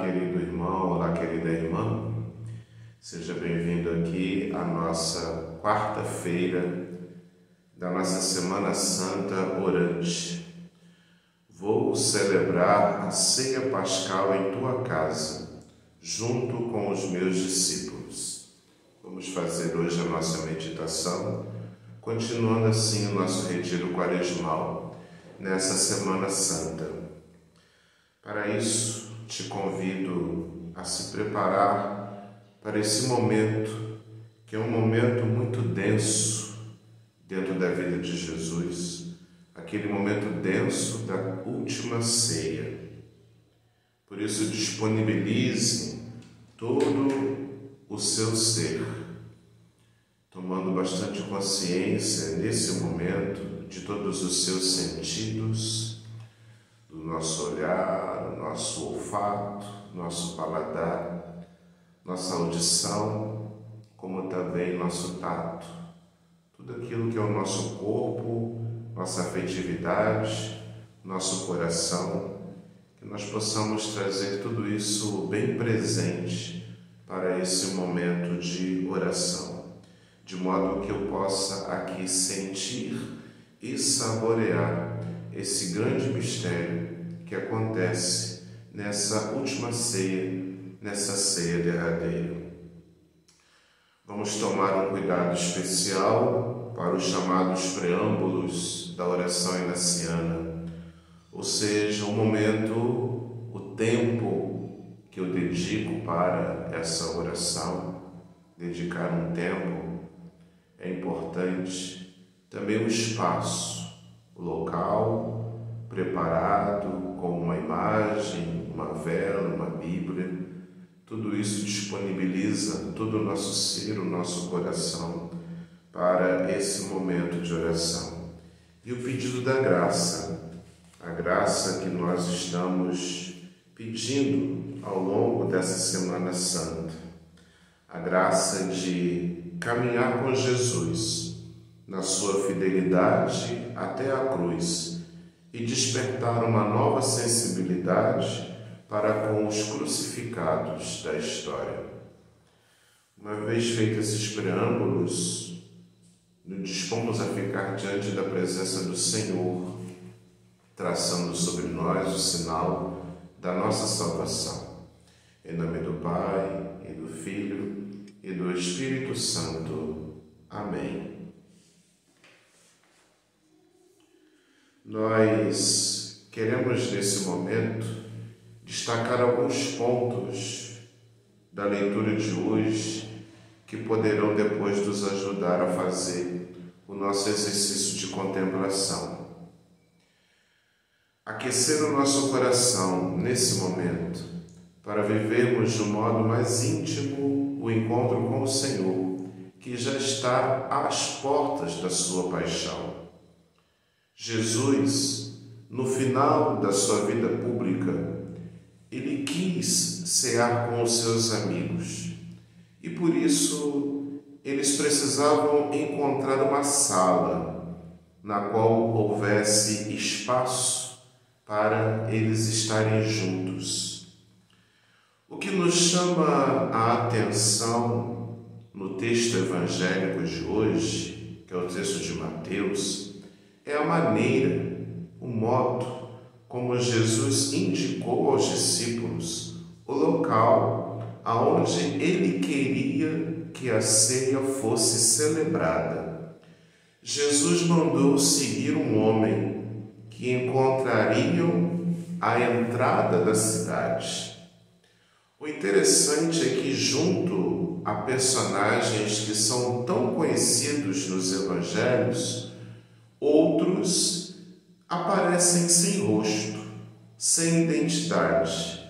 querido irmão, olá, querida irmã. Seja bem-vindo aqui à nossa quarta-feira da nossa Semana Santa orante. Vou celebrar a ceia pascal em tua casa, junto com os meus discípulos. Vamos fazer hoje a nossa meditação, continuando assim o nosso retiro quaresmal nessa Semana Santa. Para isso, te convido a se preparar para esse momento, que é um momento muito denso dentro da vida de Jesus, aquele momento denso da última ceia. Por isso, disponibilize todo o seu ser, tomando bastante consciência nesse momento de todos os seus sentidos, do nosso olhar, nosso olfato, nosso paladar, nossa audição, como também nosso tato, tudo aquilo que é o nosso corpo, nossa afetividade, nosso coração, que nós possamos trazer tudo isso bem presente para esse momento de oração, de modo que eu possa aqui sentir e saborear esse grande mistério que acontece nessa última ceia, nessa ceia derradeira. Vamos tomar um cuidado especial para os chamados preâmbulos da oração inaciana, ou seja, o momento, o tempo que eu dedico para essa oração. Dedicar um tempo é importante, também o espaço, o local preparado com uma imagem, uma vela, uma Bíblia. Tudo isso disponibiliza todo o nosso ser, o nosso coração para esse momento de oração. E o pedido da graça, a graça que nós estamos pedindo ao longo dessa Semana Santa, a graça de caminhar com Jesus na sua fidelidade até a cruz e despertar uma nova sensibilidade para com os crucificados da história. Uma vez feitos esses preâmbulos, nos dispomos a ficar diante da presença do Senhor, traçando sobre nós o sinal da nossa salvação. Em nome do Pai, e do Filho, e do Espírito Santo. Amém. Nós queremos, nesse momento, destacar alguns pontos da leitura de hoje que poderão depois nos ajudar a fazer o nosso exercício de contemplação. Aquecer o nosso coração nesse momento para vivermos de um modo mais íntimo o encontro com o Senhor, que já está às portas da sua paixão. Jesus, no final da sua vida pública, ele quis cear com os seus amigos e por isso eles precisavam encontrar uma sala na qual houvesse espaço para eles estarem juntos. O que nos chama a atenção no texto evangélico de hoje, que é o texto de Mateus, é a maneira, o modo como Jesus indicou aos discípulos o local aonde ele queria que a ceia fosse celebrada. Jesus mandou seguir um homem que encontrariam à entrada da cidade. O interessante é que, junto a personagens que são tão conhecidos nos evangelhos, outros aparecem sem rosto, sem identidade,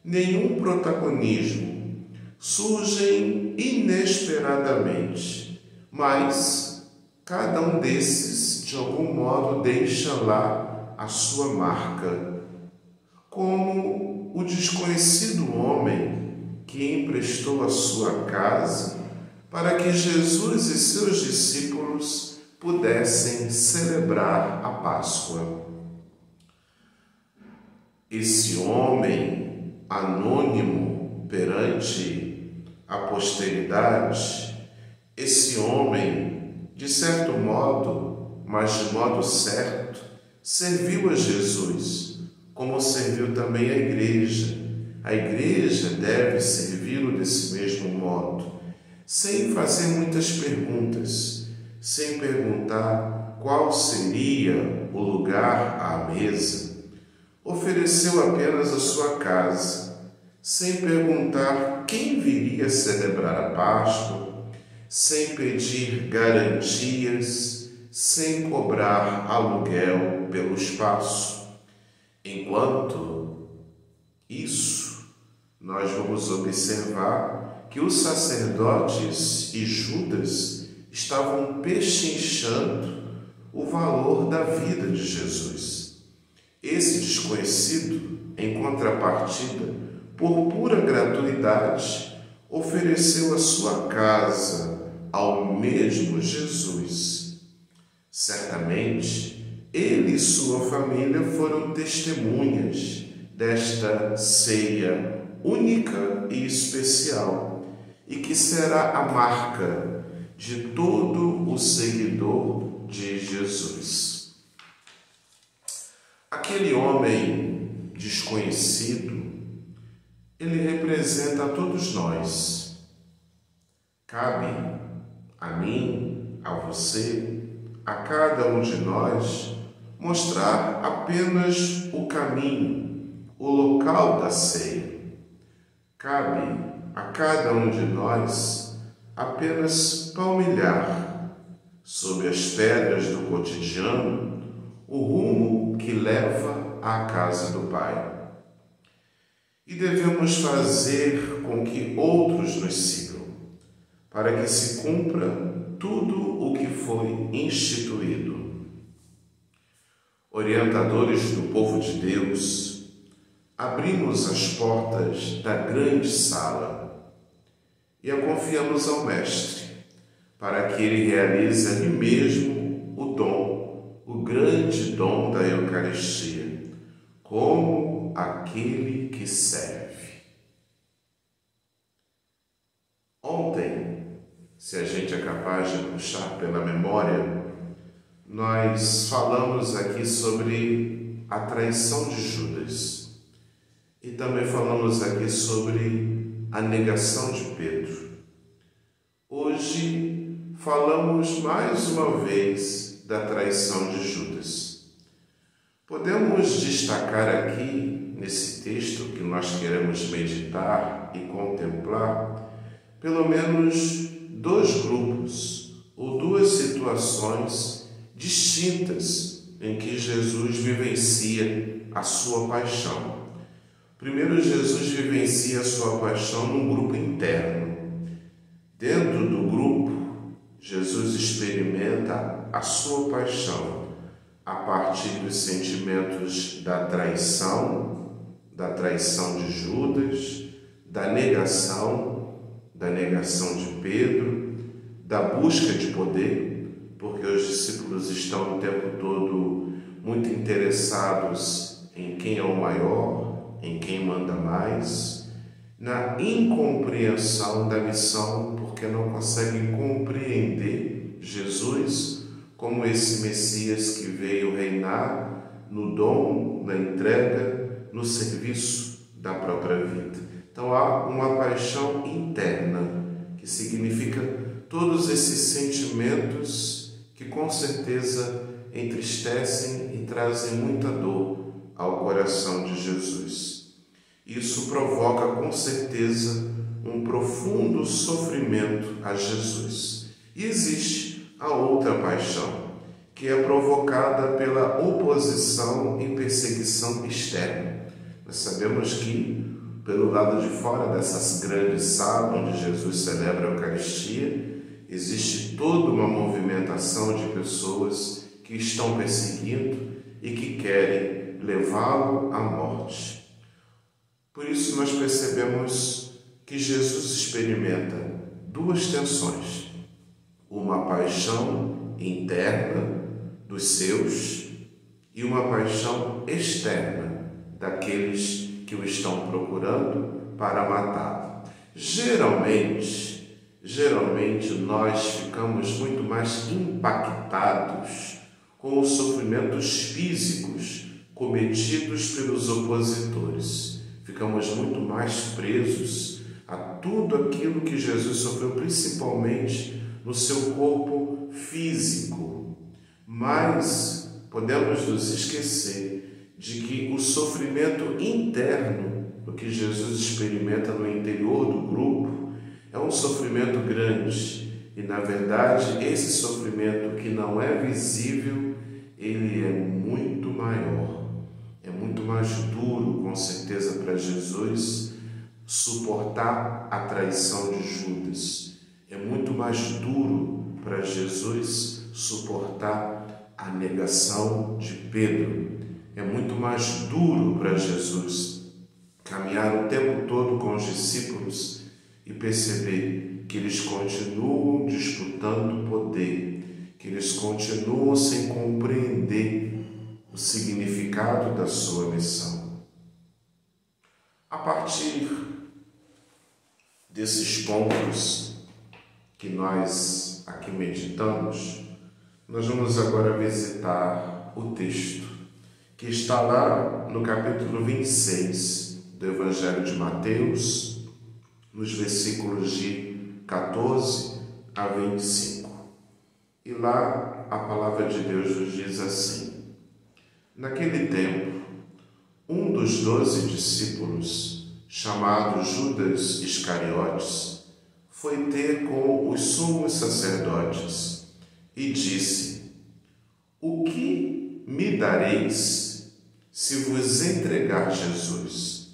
nenhum protagonismo, surgem inesperadamente, mas cada um desses, de algum modo, deixa lá a sua marca, como o desconhecido homem que emprestou a sua casa para que Jesus e seus discípulos pudessem celebrar a Páscoa. Esse homem anônimo perante a posteridade, esse homem, de certo modo, mas de modo certo, serviu a Jesus, como serviu também a igreja. A igreja deve servi-lo desse mesmo modo, sem fazer muitas perguntas, sem perguntar qual seria o lugar à mesa. Ofereceu apenas a sua casa, sem perguntar quem viria celebrar a Páscoa, sem pedir garantias, sem cobrar aluguel pelo espaço. Enquanto isso, nós vamos observar que os sacerdotes e Judas estavam pechinchando o valor da vida de Jesus. Esse desconhecido, em contrapartida, por pura gratuidade, ofereceu a sua casa ao mesmo Jesus. Certamente, ele e sua família foram testemunhas desta ceia única e especial, e que será a marca de todo o seguidor de Jesus. Aquele homem desconhecido, ele representa a todos nós. Cabe a mim, a você, a cada um de nós, mostrar apenas o caminho, o local da ceia. Cabe a cada um de nós apenas palmilhar sob as pedras do cotidiano o rumo que leva à casa do Pai. E devemos fazer com que outros nos sigam, para que se cumpra tudo o que foi instituído. Orientadores do povo de Deus, abrimos as portas da grande sala e a confiamos ao Mestre, para que ele realize ali mesmo o dom, o grande dom da Eucaristia, como aquele que serve. Ontem, se a gente é capaz de puxar pela memória, nós falamos aqui sobre a traição de Judas e também falamos aqui sobre a negação de Pedro. Hoje falamos mais uma vez da traição de Judas. Podemos destacar aqui, nesse texto que nós queremos meditar e contemplar, pelo menos dois grupos ou duas situações distintas em que Jesus vivencia a sua paixão. Primeiro, Jesus vivencia a sua paixão num grupo interno. Dentro do grupo, Jesus experimenta a sua paixão a partir dos sentimentos da traição de Judas, da negação de Pedro, da busca de poder, porque os discípulos estão o tempo todo muito interessados em quem é o maior, em quem manda mais, na incompreensão da missão, porque não conseguem compreender Jesus como esse Messias que veio reinar no dom, na entrega, no serviço da própria vida. Então há uma paixão interna, que significa todos esses sentimentos que com certeza entristecem e trazem muita dor ao coração de Jesus. Isso provoca com certeza um profundo sofrimento a Jesus. E existe a outra paixão, que é provocada pela oposição e perseguição externa. Nós sabemos que, pelo lado de fora dessas grandes salas onde Jesus celebra a Eucaristia, existe toda uma movimentação de pessoas que estão perseguindo e que querem levá-lo à morte. Por isso nós percebemos que Jesus experimenta duas tensões: uma paixão interna dos seus e uma paixão externa daqueles que o estão procurando para matá-lo. Geralmente nós ficamos muito mais impactados com os sofrimentos físicos cometidos pelos opositores. Ficamos muito mais presos a tudo aquilo que Jesus sofreu, principalmente no seu corpo físico. Mas podemos nos esquecer de que o sofrimento interno, o que Jesus experimenta no interior do grupo, é um sofrimento grande. E, na verdade, esse sofrimento que não é visível, ele é muito maior. É muito mais duro, com certeza, para Jesus suportar a traição de Judas. É muito mais duro para Jesus suportar a negação de Pedro. É muito mais duro para Jesus caminhar o tempo todo com os discípulos e perceber que eles continuam disputando poder, que eles continuam sem compreender o significado da sua missão. A partir desses pontos que nós aqui meditamos, nós vamos agora visitar o texto que está lá no capítulo 26 do Evangelho de Mateus, nos versículos de 14 a 25. E lá a palavra de Deus nos diz assim: naquele tempo, um dos 12 discípulos, chamado Judas Iscariotes, foi ter com os sumos sacerdotes e disse: o que me dareis se vos entregar Jesus?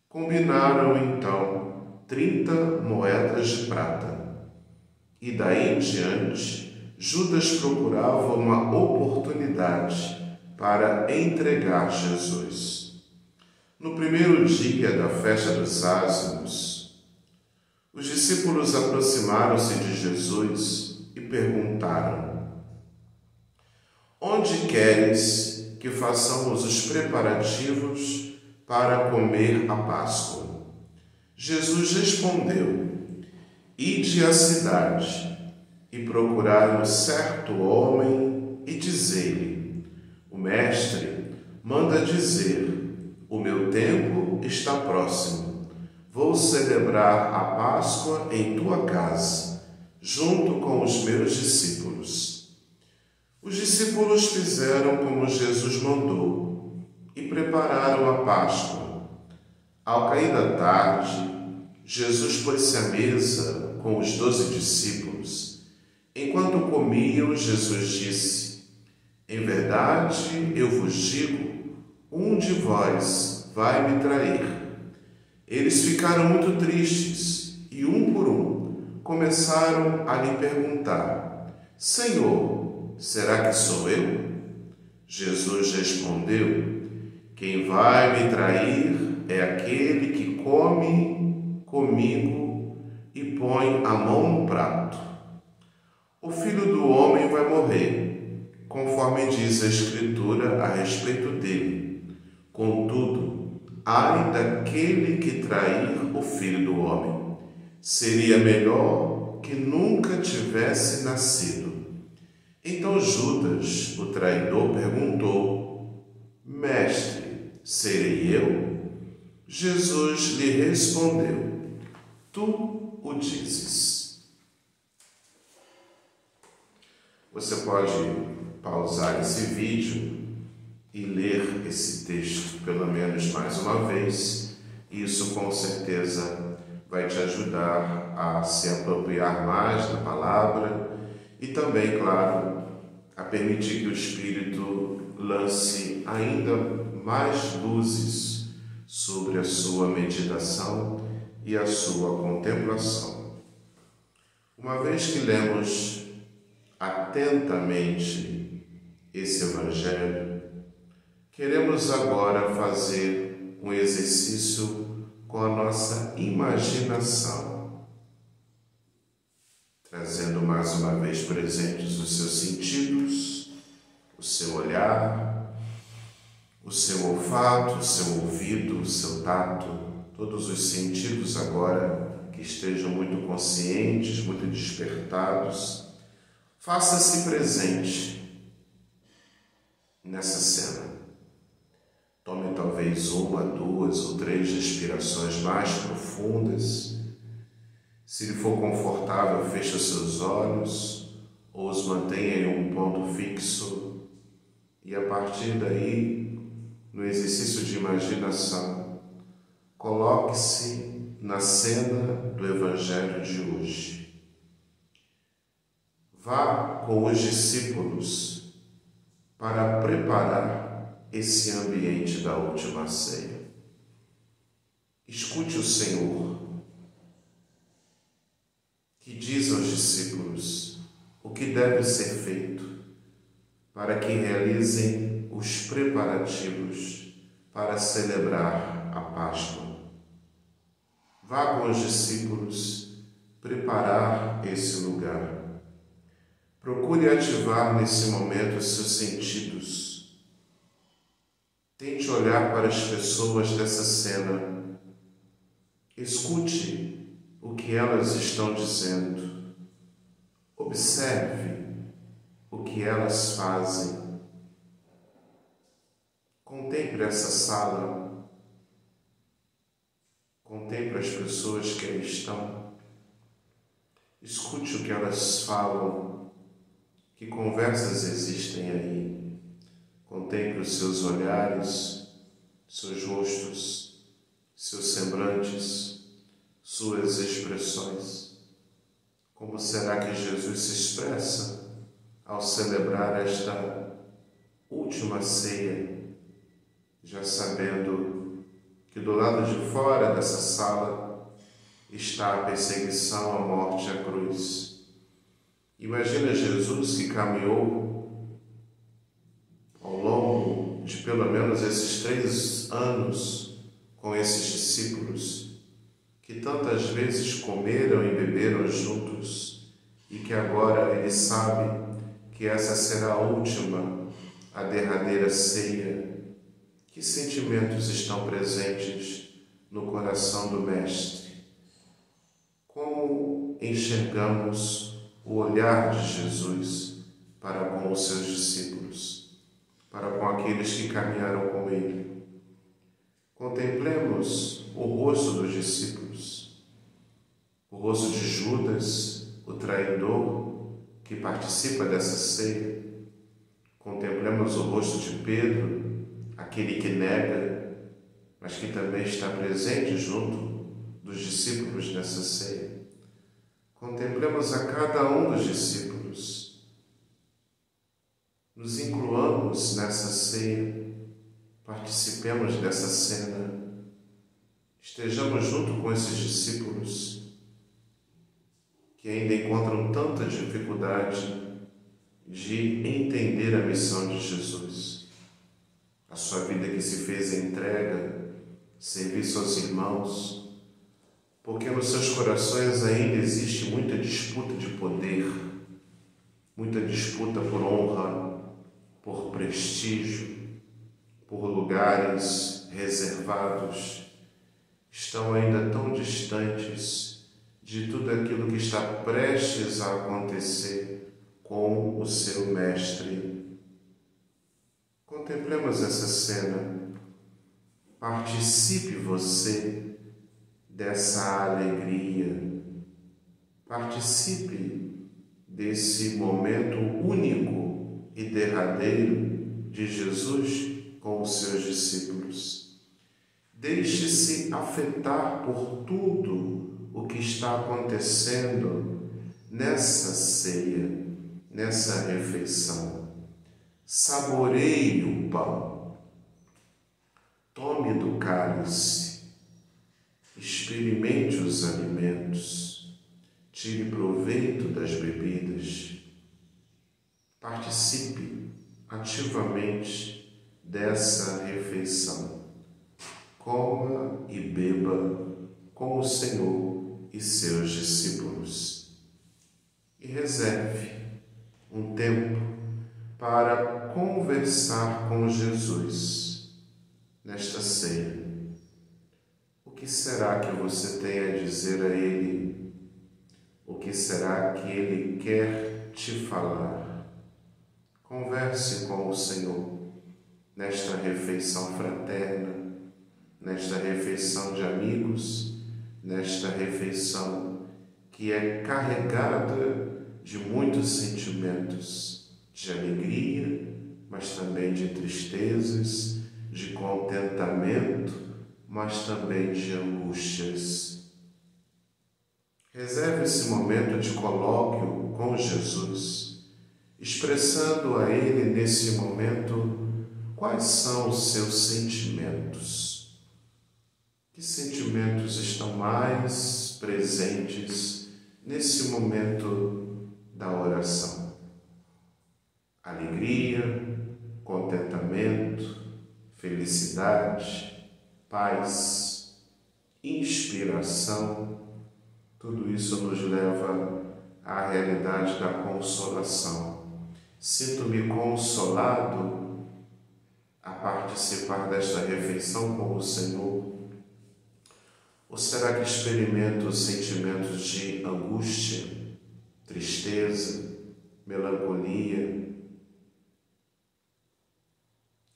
Combinaram então 30 moedas de prata. E daí em diante, Judas procurava uma oportunidade para entregar Jesus. No primeiro dia da festa dos ázimos, os discípulos aproximaram-se de Jesus e perguntaram: onde queres que façamos os preparativos para comer a Páscoa? Jesus respondeu: ide à cidade e procurai um certo homem e dizei-lhe: o mestre manda dizer, o meu tempo está próximo. Vou celebrar a Páscoa em tua casa, junto com os meus discípulos. Os discípulos fizeram como Jesus mandou e prepararam a Páscoa. Ao cair da tarde, Jesus pôs-se à mesa com os 12 discípulos. Enquanto comiam, Jesus disse: em verdade, eu vos digo, um de vós vai me trair. Eles ficaram muito tristes e, um por um, começaram a lhe perguntar: Senhor, será que sou eu? Jesus respondeu: quem vai me trair é aquele que come comigo e põe a mão no prato. O Filho do Homem vai morrer, conforme diz a Escritura a respeito dele. Contudo, ai daquele que trair o Filho do Homem. Seria melhor que nunca tivesse nascido. Então Judas, o traidor, perguntou: mestre, serei eu? Jesus lhe respondeu: tu o dizes. Você pode pausar esse vídeo e ler esse texto pelo menos mais uma vez. Isso com certeza vai te ajudar a se apropriar mais da palavra e também, claro, a permitir que o Espírito lance ainda mais luzes sobre a sua meditação e a sua contemplação. Uma vez que lemos atentamente esse Evangelho, queremos agora fazer um exercício com a nossa imaginação, trazendo mais uma vez presentes os seus sentidos, o seu olhar, o o seu olfato, o seu ouvido, o seu tato, todos os sentidos agora que estejam muito conscientes, muito despertados. Faça-se presente nessa cena. Tome talvez 1, 2 ou 3 respirações mais profundas. Se lhe for confortável, feche os seus olhos ou os mantenha em um ponto fixo e a partir daí, no exercício de imaginação, coloque-se na cena do Evangelho de hoje. Vá com os discípulos para preparar esse ambiente da última ceia. Escute o Senhor, que diz aos discípulos o que deve ser feito para que realizem os preparativos para celebrar a Páscoa. Vá com os discípulos preparar esse lugar. Procure ativar nesse momento os seus sentidos. Tente olhar para as pessoas dessa cena. Escute o que elas estão dizendo. Observe o que elas fazem. Contemple essa sala. Contemple as pessoas que aí estão. Escute o que elas falam. Que conversas existem aí. Contemple os seus olhares, seus rostos, seus semblantes, suas expressões. Como será que Jesus se expressa ao celebrar esta última ceia, já sabendo que do lado de fora dessa sala está a perseguição, a morte e a cruz? Imagina Jesus que caminhou ao longo de pelo menos esses 3 anos com esses discípulos que tantas vezes comeram e beberam juntos e que agora ele sabe que essa será a última, a derradeira ceia. Que sentimentos estão presentes no coração do Mestre? Como enxergamos o olhar de Jesus para com os seus discípulos, para com aqueles que caminharam com ele? Contemplemos o rosto dos discípulos, o rosto de Judas, o traidor, que participa dessa ceia. Contemplemos o rosto de Pedro, aquele que nega, mas que também está presente junto dos discípulos nessa ceia. Contemplemos a cada um dos discípulos. Nos incluamos nessa ceia, participemos dessa cena, estejamos junto com esses discípulos que ainda encontram tanta dificuldade de entender a missão de Jesus. A sua vida que se fez entrega, serviço aos irmãos, porque nos seus corações ainda existe muita disputa de poder, muita disputa por honra, por prestígio, por lugares reservados. Estão ainda tão distantes de tudo aquilo que está prestes a acontecer com o seu Mestre. Contemplemos essa cena. Participe você dessa alegria. Participe desse momento único e derradeiro de Jesus com os seus discípulos. Deixe-se afetar por tudo o que está acontecendo nessa ceia, nessa refeição. Saboreie o pão, tome do cálice, experimente os alimentos, tire proveito das bebidas, participe ativamente dessa refeição. Coma e beba com o Senhor e seus discípulos. E reserve um tempo para conversar com Jesus. nesta ceia? O que será que você tem a dizer a Ele? O que será que Ele quer te falar? Converse com o Senhor nesta refeição fraterna, nesta refeição de amigos, nesta refeição que é carregada de muitos sentimentos, de alegria, mas também de tristezas, de contentamento, mas também de angústias. Reserve esse momento de colóquio com Jesus, expressando a Ele nesse momento quais são os seus sentimentos. Que sentimentos estão mais presentes nesse momento da oração? Alegria, contentamento, felicidade, paz, inspiração, tudo isso nos leva à realidade da consolação. Sinto-me consolado a participar desta refeição com o Senhor? Ou será que experimento sentimentos de angústia, tristeza, melancolia?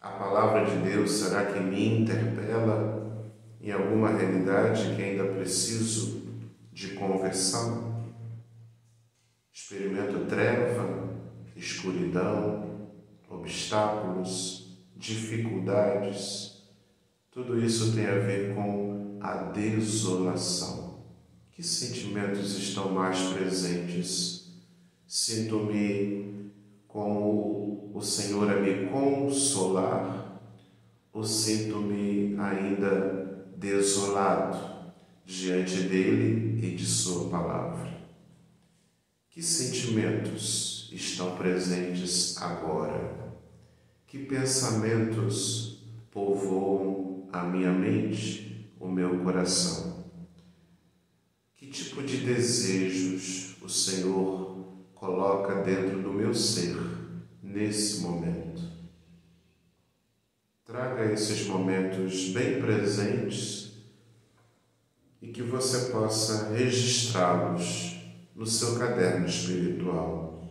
A palavra de Deus, será que me interpela em alguma realidade que ainda preciso de conversão? Experimento treva, escuridão, obstáculos, dificuldades. Tudo isso tem a ver com a desolação. Que sentimentos estão mais presentes? Sinto-me como o Senhor a me consolar, ou sinto-me ainda desolado diante dele e de sua palavra? Que sentimentos estão presentes agora? Que pensamentos povoam a minha mente, o meu coração? Que tipo de desejos o Senhor coloca dentro do meu ser nesse momento? Traga esses momentos bem presentes e que você possa registrá-los no seu caderno espiritual.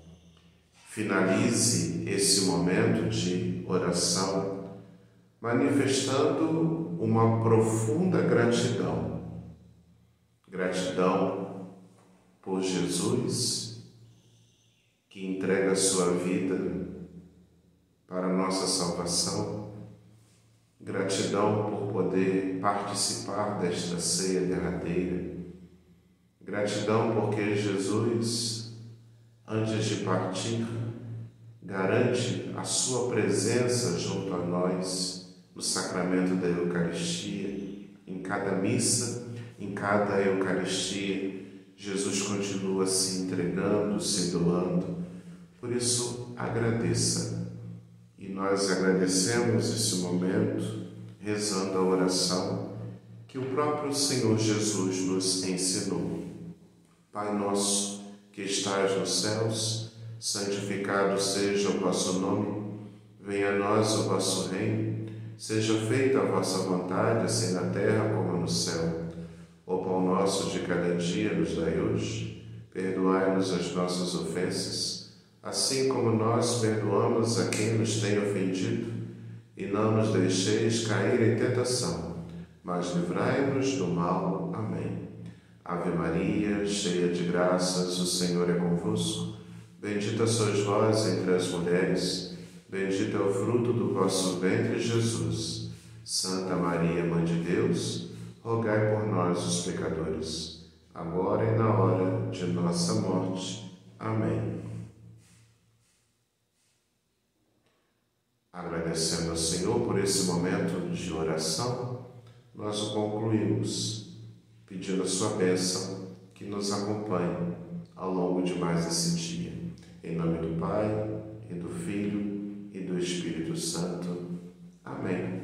Finalize esse momento de oração manifestando uma profunda gratidão. Gratidão por Jesus, que entrega a sua vida para a nossa salvação. Gratidão por poder participar desta ceia derradeira. Gratidão porque Jesus, antes de partir, garante a sua presença junto a nós no sacramento da Eucaristia. Em cada missa, em cada Eucaristia, Jesus continua se entregando, se doando. Por isso, agradeça. E nós agradecemos esse momento, rezando a oração que o próprio Senhor Jesus nos ensinou. Pai nosso, que estais nos céus, santificado seja o vosso nome. Venha a nós o vosso reino. Seja feita a vossa vontade, assim na terra como no céu. O pão nosso de cada dia nos dai hoje. Perdoai-nos as nossas ofensas, assim como nós perdoamos a quem nos tem ofendido. E não nos deixeis cair em tentação, mas livrai-nos do mal. Amém. Ave Maria, cheia de graças, o Senhor é convosco. Bendita sois vós entre as mulheres, bendito é o fruto do vosso ventre, Jesus. Santa Maria, Mãe de Deus, rogai por nós, os pecadores, agora e na hora de nossa morte. Amém. Agradecendo ao Senhor por esse momento de oração, nós o concluímos pedindo a sua bênção que nos acompanhe ao longo de mais esse dia. Em nome do Pai, e do Filho, e do Espírito Santo. Amém.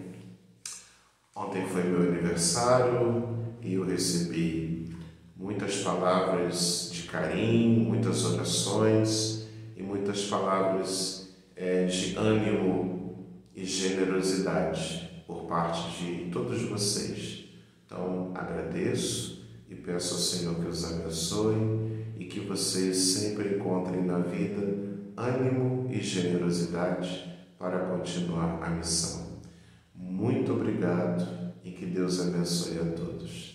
Ontem foi meu aniversário e eu recebi muitas palavras de carinho, muitas orações e muitas palavras de ânimo e generosidade. por parte de todos vocês. Então, agradeço e peço ao Senhor que os abençoe e que vocês sempre encontrem na vida ânimo e generosidade para continuar a missão. Muito obrigado e que Deus abençoe a todos.